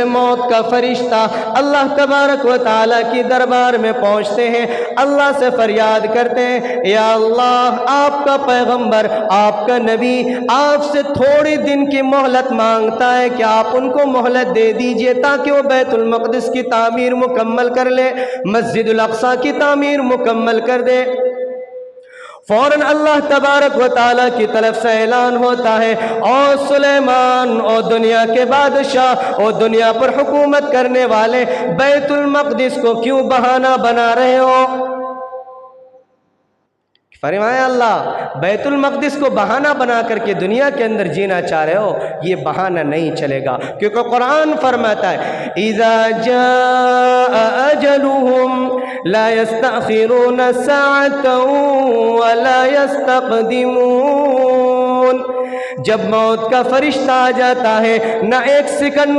موت کا فرشتہ اللہ تبارک و تعالیٰ کی دربار میں پہنچتے ہیں، اللہ سے فریاد کرتے ہیں، یا اللہ آپ کا پیغمبر، آپ کا نبی آپ سے تھوڑے دن کی مہلت مانگتا ہے کہ آپ ان کو مہلت دے دیجئے تاکہ وہ بیت المقدس کی تعمیر مکمل کر لے، مسجد الاقصی کی تعمیر مکمل کر دے۔ فوراً اللہ تبارک و تعالیٰ کی طرف سے اعلان ہوتا ہے، اور سلیمان اور دنیا کے بادشاہ اور دنیا پر حکومت کرنے والے بیت المقدس کو کیوں بہانہ بنا رہے ہو؟ فرمایا اللہ بیت المقدس کو بہانہ بنا کر کے دنیا کے اندر جینا چاہ رہے ہو، یہ بہانہ نہیں چلے گا، کیونکہ قرآن فرماتا ہے اِذَا جَاءَ أَجَلُهُمْ لَا يَسْتَأْخِرُونَ سَاعَةً وَلَا يَسْتَقْدِمُونَ۔ جب موت کا فرشتہ آ جاتا ہے، نہ ایک سیکنڈ